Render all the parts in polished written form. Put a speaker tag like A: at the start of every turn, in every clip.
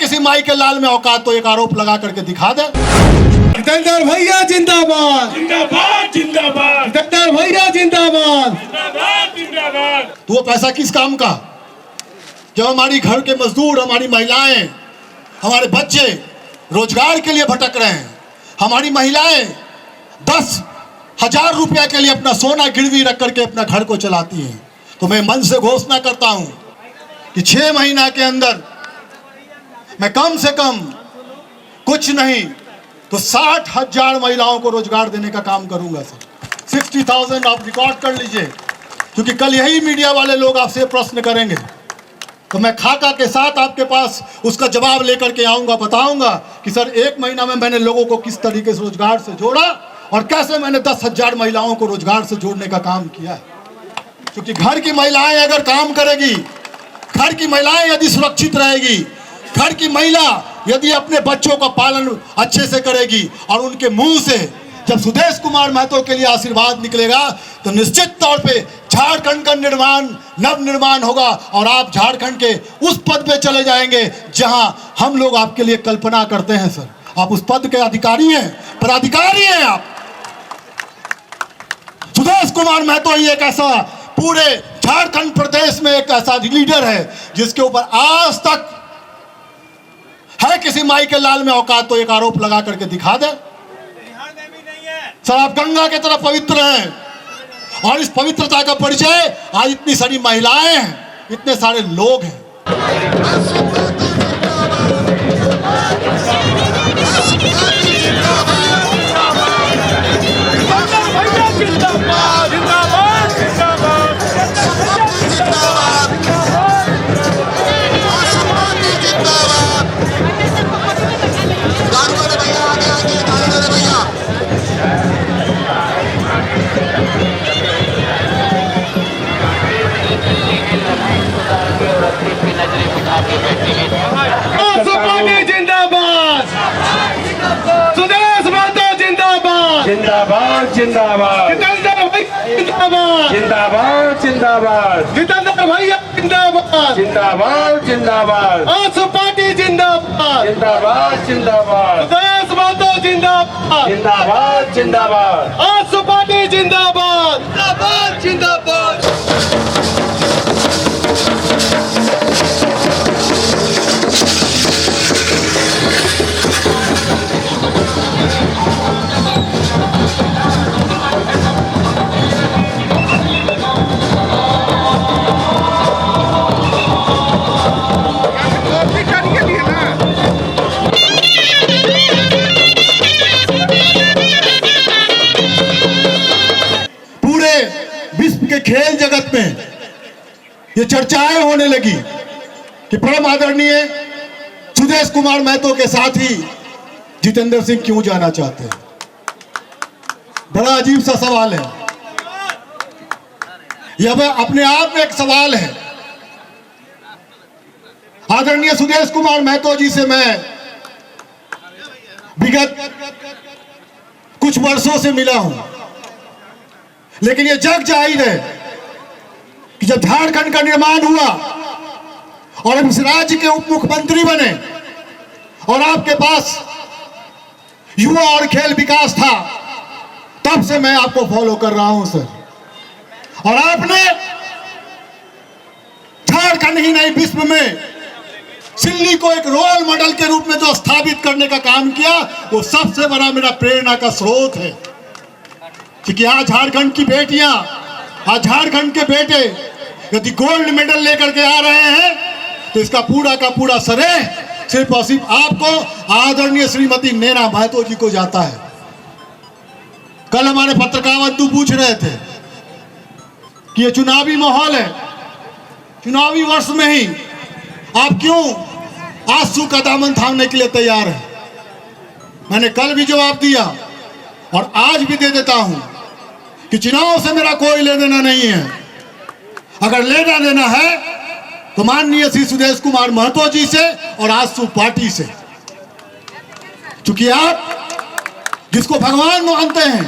A: किसी माई के लाल में औकात तो एक आरोप लगा करके दिखा दे।
B: जितेंद्र भैया जिंदाबाद,
C: जिंदाबाद जिंदाबाद,
B: जितेंद्र भैया जिंदाबाद,
C: जिंदाबाद जिंदाबाद।
A: तो वो पैसा किस काम का, जब हमारी घर के मजदूर, हमारी महिलाएं, हमारे बच्चे रोजगार के लिए भटक रहे हैं, हमारी महिलाएं 10,000 रुपया के लिए अपना सोना गिरवी रख करके अपना घर को चलाती हैं, तो मैं मन से घोषणा करता हूं कि 6 महीना के अंदर मैं कम से कम कुछ नहीं तो 60,000 महिलाओं को रोजगार देने का काम करूंगा सर। 60,000 आप रिकॉर्ड कर लीजिए, क्योंकि कल यही मीडिया वाले लोग आपसे प्रश्न करेंगे, तो मैं खाका के साथ आपके पास उसका जवाब लेकर के आऊंगा, बताऊंगा कि सर 1 महीना में मैंने लोगों को किस तरीके से रोजगार से जोड़ा और कैसे मैंने 10,000 महिलाओं को रोजगार से जोड़ने का काम किया है। क्योंकि घर की महिलाएं अगर काम करेगी, घर की महिलाएं यदि सुरक्षित रहेगी, घर की महिला यदि अपने बच्चों का पालन अच्छे से करेगी और उनके मुंह से जब सुदेश कुमार महतो के लिए आशीर्वाद निकलेगा, तो निश्चित तौर पे झारखंड का नव निर्माण होगा और आप झारखंड के उस पद पे चले जाएंगे जहां हम लोग आपके लिए कल्पना करते हैं। सर, आप उस पद के अधिकारी हैं, पदाधिकारी हैं आप। सुदेश कुमार महतो ही एक ऐसा पूरे झारखंड प्रदेश में एक ऐसा लीडर है जिसके ऊपर आज तक है किसी माई के लाल में औकात तो एक आरोप लगा करके दिखा दे। सर, आप गंगा के तरफ पवित्र हैं और इस पवित्रता का परिचय आज इतनी सारी महिलाएं हैं, इतने सारे लोग हैं।
C: जिंदाबाद जिंदाबाद,
B: जितेंद्र भैया जिंदाबाद,
C: जिंदाबाद जिंदाबाद,
B: जितेंद्र भैया जिंदाबाद,
C: जिंदाबाद जिंदाबाद,
B: आजसू पार्टी जिंदाबाद,
C: जिंदाबाद जिंदाबाद,
B: सुदेश महतो जिंदाबाद,
C: जिंदाबाद जिंदाबाद,
B: आजसू पार्टी जिंदाबाद, जिंदाबाद जिंदाबाद।
A: विश्व के खेल जगत में ये चर्चाएं होने लगी कि परम आदरणीय सुदेश कुमार महतो के साथ ही जितेंद्र सिंह क्यों जाना चाहते हैं। बड़ा अजीब सा सवाल है यह, अपने आप में एक सवाल है। आदरणीय सुदेश कुमार महतो जी से मैं विगत कुछ वर्षों से मिला हूं, लेकिन यह जग जाहिर है कि जब झारखंड का निर्माण हुआ और हम इस राज्य के उप मुख्यमंत्री बने और आपके पास युवा और खेल विकास था, तब से मैं आपको फॉलो कर रहा हूं सर। और आपने झारखंड ही नहीं विश्व में सिल्ली को एक रोल मॉडल के रूप में जो स्थापित करने का काम किया, वो सबसे बड़ा मेरा प्रेरणा का स्रोत है। क्योंकि आज झारखंड की बेटियां, आज झारखंड के बेटे यदि गोल्ड मेडल लेकर के आ रहे हैं, तो इसका पूरा का पूरा श्रेय सिर्फ और सिर्फ आपको, आदरणीय श्रीमती नैना महतो जी को जाता है। कल हमारे पत्रकार बंधु पूछ रहे थे कि ये चुनावी माहौल है, चुनावी वर्ष में ही आप क्यों आंसू का दामन थामने के लिए तैयार हैं। मैंने कल भी जवाब दिया और आज भी दे देता हूं कि चुनाव से मेरा कोई लेना देना नहीं है। अगर लेना देना है तो माननीय श्री सुदेश कुमार महतो जी से और आजसू पार्टी से। क्योंकि आप जिसको भगवान मानते हैं,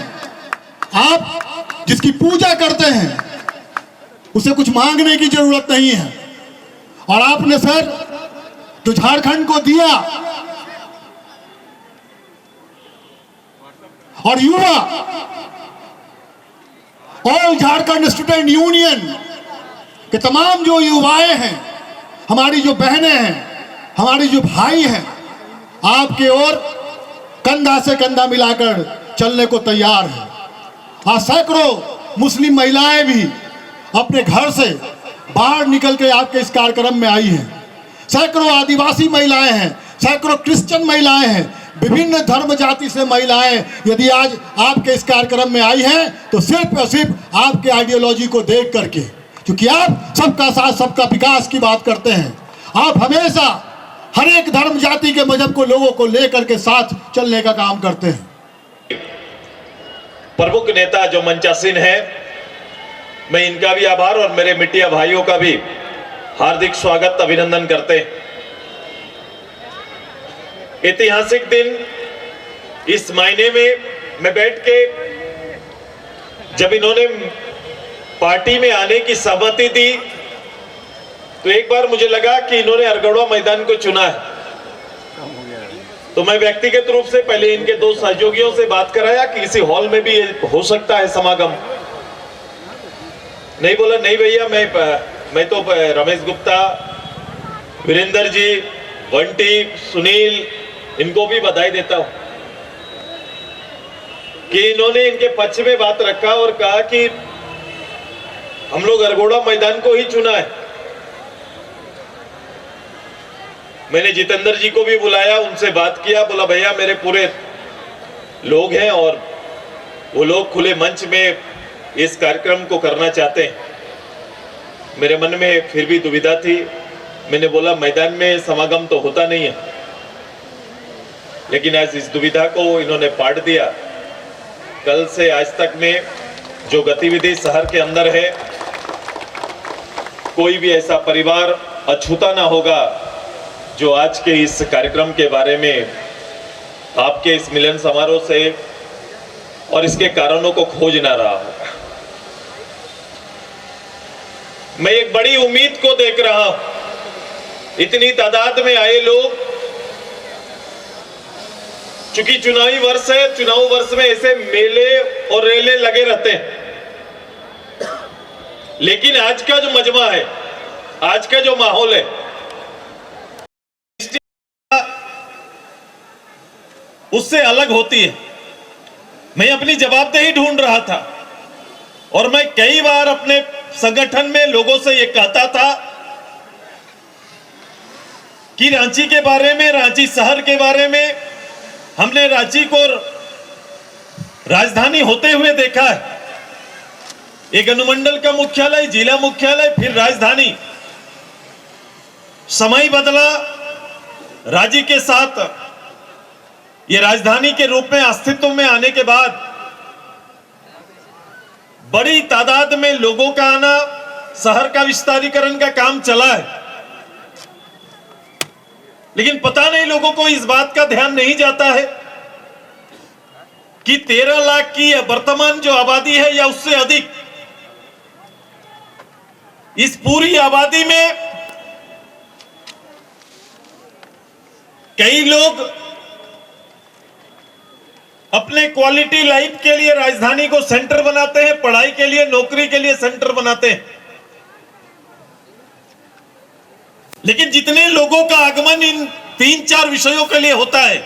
A: आप जिसकी पूजा करते हैं, उसे कुछ मांगने की जरूरत नहीं है। और आपने सर जो झारखंड को दिया, और युवा, ऑल झारखंड स्टूडेंट यूनियन के तमाम जो युवाएं हैं, हमारी जो बहनें हैं, हमारी जो भाई हैं, आपके ओर कंधा से कंधा मिलाकर चलने को तैयार है। आज सैकड़ों मुस्लिम महिलाएं भी अपने घर से बाहर निकल के आपके इस कार्यक्रम में आई हैं। सैकड़ों आदिवासी महिलाएं हैं, सैकड़ों क्रिश्चियन महिलाएं हैं, विभिन्न धर्म जाति से महिलाएं यदि आज आपके इस कार्यक्रम में आई हैं तो सिर्फ और सिर्फ आपके आइडियोलॉजी को देख करके, क्योंकि आप सबका साथ सबका विकास की बात करते हैं। आप हमेशा हर एक धर्म जाति के मजहब को लोगों को लेकर के साथ चलने का काम करते हैं।
D: प्रमुख नेता जो मंचासीन है, मैं इनका भी आभार और मेरे मिटिया भाइयों का भी हार्दिक स्वागत अभिनंदन करते हैं। ऐतिहासिक दिन, इस महीने में मैं बैठ के जब इन्होंने पार्टी में आने की सहमति दी तो एक बार मुझे लगा कि इन्होंने अरगड़वा मैदान को चुना है। तो मैं व्यक्तिगत रूप से पहले इनके दो सहयोगियों से बात कराया कि इसी हॉल में भी हो सकता है समागम। नहीं बोला, नहीं भैया, मैं तो रमेश गुप्ता, वीरेंद्र जी, बंटी, सुनील, इनको भी बधाई देता हूं कि इन्होंने इनके पक्ष में बात रखा और कहा कि हम लोग अरगोड़ा मैदान को ही चुना है। मैंने जितेंद्र जी को भी बुलाया, उनसे बात किया, बोला भैया मेरे पूरे लोग हैं और वो लोग खुले मंच में इस कार्यक्रम को करना चाहते हैं। मेरे मन में फिर भी दुविधा थी। मैंने बोला मैदान में समागम तो होता नहीं है, लेकिन आज इस दुविधा को इन्होंने पाट दिया। कल से आज तक में जो गतिविधि शहर के अंदर है, कोई भी ऐसा परिवार अछूता ना होगा जो आज के इस कार्यक्रम के बारे में आपके इस मिलन समारोह से और इसके कारणों को खोज ना रहा होगा। मैं एक बड़ी उम्मीद को देख रहा हूं। इतनी तादाद में आए लोग, चूंकि चुनावी वर्ष है, चुनाव वर्ष में ऐसे मेले और रेले लगे रहते हैं, लेकिन आज का जो मजमा है, आज का जो माहौल है, उससे अलग होती है। मैं अपनी जवाबदेही ढूंढ रहा था और मैं कई बार अपने संगठन में लोगों से यह कहता था कि रांची के बारे में, रांची शहर के बारे में, हमने रांची को राजधानी होते हुए देखा है। एक अनुमंडल का मुख्यालय, जिला मुख्यालय, फिर राजधानी। समय बदला, राज्य के साथ ये राजधानी के रूप में अस्तित्व में आने के बाद बड़ी तादाद में लोगों का आना, शहर का विस्तारीकरण का काम चला है, लेकिन पता नहीं लोगों को इस बात का ध्यान नहीं जाता है कि 13 लाख की वर्तमान जो आबादी है या उससे अधिक, इस पूरी आबादी में कई लोग अपने क्वालिटी लाइफ के लिए राजधानी को सेंटर बनाते हैं, पढ़ाई के लिए, नौकरी के लिए सेंटर बनाते हैं, लेकिन जितने लोगों का आगमन इन 3-4 विषयों के लिए होता है,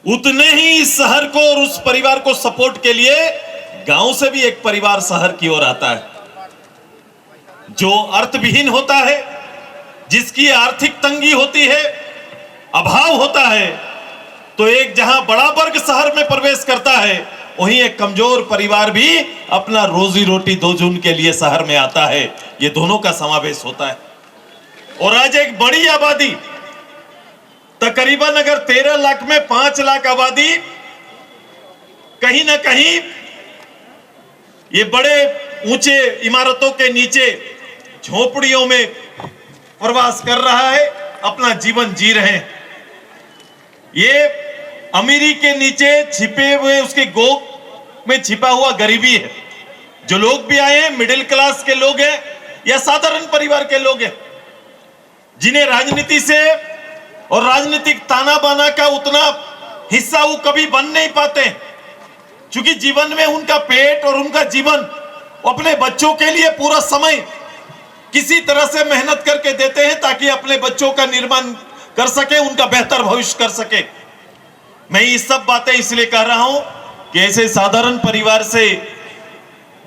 D: उतने ही इस शहर को और उस परिवार को सपोर्ट के लिए गांव से भी एक परिवार शहर की ओर आता है, जो अर्थविहीन होता है, जिसकी आर्थिक तंगी होती है, अभाव होता है। तो एक जहां बड़ा वर्ग शहर में प्रवेश करता है, वहीं एक कमजोर परिवार भी अपना रोजी रोटी 2 जून के लिए शहर में आता है। ये दोनों का समावेश होता है। और आज एक बड़ी आबादी, तकरीबन अगर 13 लाख में 5 लाख आबादी कहीं ना कहीं ये बड़े ऊंचे इमारतों के नीचे झोपड़ियों में प्रवास कर रहा है, अपना जीवन जी रहे हैं। ये अमीरी के नीचे छिपे हुए, उसके गोद में छिपा हुआ गरीबी है। जो लोग भी आए हैं, मिडिल क्लास के लोग हैं या साधारण परिवार के लोग हैं, जिन्हें राजनीति से और राजनीतिक ताना बाना का उतना हिस्सा वो कभी बन नहीं पाते, क्योंकि जीवन में उनका पेट और उनका जीवन अपने बच्चों के लिए पूरा समय किसी तरह से मेहनत करके देते हैं ताकि अपने बच्चों का निर्माण कर सके, उनका बेहतर भविष्य कर सके। मैं ये सब बातें इसलिए कह रहा हूं कि ऐसे साधारण परिवार से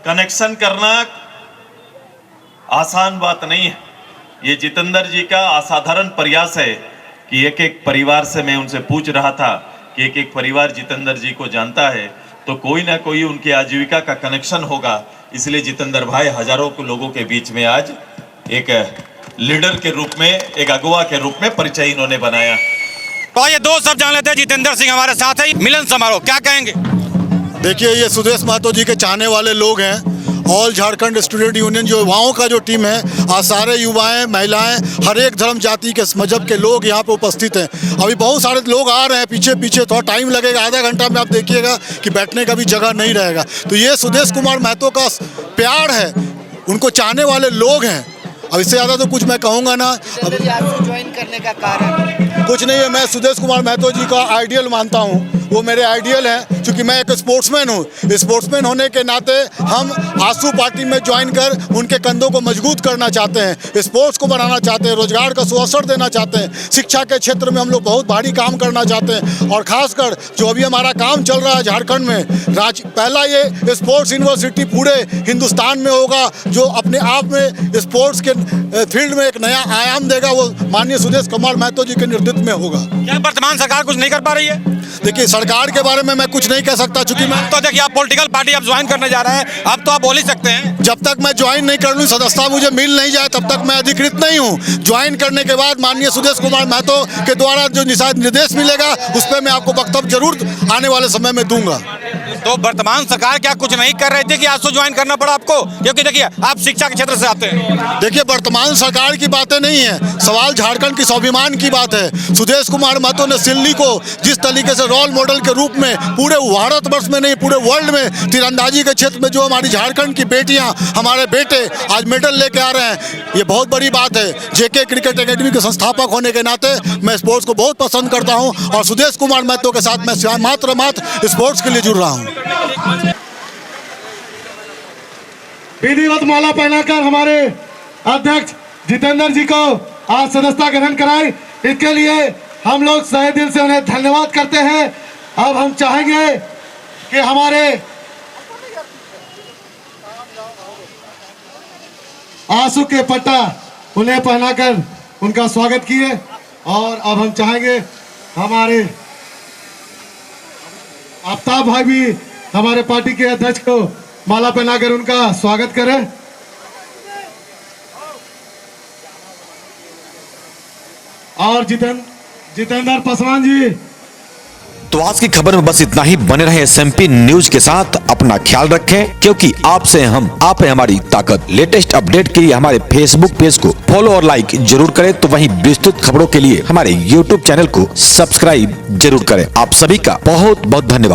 D: कनेक्शन करना आसान बात नहीं है। ये जितेंद्र जी का असाधारण प्रयास है कि एक एक परिवार से मैं उनसे पूछ रहा था कि एक एक परिवार जितेंद्र जी को जानता है तो कोई ना कोई उनकी आजीविका का कनेक्शन होगा। इसलिए जितेंद्र भाई हजारों के लोगों के बीच में आज एक लीडर के रूप में, एक अगुवा के रूप में परिचय इन्होंने बनाया।
E: तो ये दो सब जान लेते हैं, जितेंद्र सिंह हमारे साथ है। मिलन समारोह क्या कहेंगे?
A: देखिए, ये सुदेश महतो जी के चाहने वाले लोग हैं। ऑल झारखंड स्टूडेंट यूनियन जो युवाओं का जो टीम है, आज सारे युवाएं, महिलाएं, हर एक धर्म जाति के मजहब के लोग यहाँ पे उपस्थित हैं। अभी बहुत सारे लोग आ रहे हैं पीछे पीछे, थोड़ा टाइम लगेगा, आधा घंटा में आप देखिएगा कि बैठने का भी जगह नहीं रहेगा। तो ये सुदेश कुमार महतो का प्यार है, उनको चाहने वाले लोग हैं। अब इससे ज़्यादा तो कुछ मैं कहूँगा ना।
F: अब ज्वाइन करने का कारण
A: कुछ नहीं है, मैं सुदेश कुमार महतो जी का आइडियल मानता हूँ, वो मेरे आइडियल हैं, क्योंकि मैं एक स्पोर्ट्समैन हूँ। स्पोर्ट्समैन होने के नाते हम आंसू पार्टी में ज्वाइन कर उनके कंधों को मजबूत करना चाहते हैं, स्पोर्ट्स को बढ़ाना चाहते हैं, रोजगार का सुअवसर देना चाहते हैं, शिक्षा के क्षेत्र में हम लोग बहुत भारी काम करना चाहते हैं। और खासकर जो अभी हमारा काम चल रहा है झारखंड में, पहला ये स्पोर्ट्स यूनिवर्सिटी पूरे हिंदुस्तान में होगा, जो अपने आप में स्पोर्ट्स के फील्ड में एक नया आयाम देगा, वो माननीय सुदेश कुमार महतो जी के नेतृत्व में होगा।
E: क्या वर्तमान सरकार कुछ नहीं कर पा रही है?
A: देखिए, सरकार के बारे में मैं कुछ नहीं कह सकता, चूंकि मैं
E: तो देखिए, आप पॉलिटिकल पार्टी आप ज्वाइन करने जा रहे हैं, अब तो आप बोल ही सकते हैं।
A: जब तक मैं ज्वाइन नहीं कर लूँ, सदस्यता मुझे मिल नहीं जाए, तब तक मैं अधिकृत नहीं हूँ। ज्वाइन करने के बाद माननीय सुदेश कुमार महतो के द्वारा जो निर्देश मिलेगा, उस पर मैं आपको वक्तव्य जरूर आने वाले समय में दूंगा।
E: तो वर्तमान सरकार क्या कुछ नहीं कर रही थी कि आज तो ज्वाइन करना पड़ा आपको? क्योंकि देखिए, आप शिक्षा के क्षेत्र से आते हैं।
A: देखिए, वर्तमान सरकार की बातें नहीं है, सवाल झारखंड की स्वाभिमान की बात है। सुदेश कुमार महतो ने सिल्ली को जिस तरीके से रोल मॉडल के रूप में पूरे भारतवर्ष में नहीं, पूरे वर्ल्ड में तीरंदाजी के क्षेत्र में जो हमारी झारखंड की बेटियां, हमारे बेटे आज मेडल लेके आ रहे हैं, ये बहुत बड़ी बात है। जेके क्रिकेट एकेडमी के संस्थापक होने के नाते मैं स्पोर्ट्स को बहुत पसंद करता हूं और सुदेश कुमार महतो के साथ मैं मात्र स्पोर्ट्स के लिए जुड़ रहा हूं।
B: विधिवत माला पहनाकर हमारे अध्यक्ष जितेंद्र जी को आज सदस्यता ग्रहण कराई, इसके लिए हम लोग सहे दिल से उन्हें धन्यवाद करते हैं। अब हम चाहेंगे कि हमारे आंसू के पट्टा उन्हें पहनाकर उनका स्वागत किए, और अब हम चाहेंगे हमारे आफ्ताब भाई भी हमारे पार्टी के अध्यक्ष को माला पहनाकर उनका स्वागत करें। और जितेंद्र पासवान जी।
G: तो आज की खबर में बस इतना ही। बने रहे SMP न्यूज के साथ, अपना ख्याल रखें, क्योंकि आपसे हम, आप है हमारी ताकत। लेटेस्ट अपडेट के लिए हमारे फेसबुक पेज को फॉलो और लाइक जरूर करें, तो वहीं विस्तृत खबरों के लिए हमारे YouTube चैनल को सब्सक्राइब जरूर करें। आप सभी का बहुत बहुत धन्यवाद।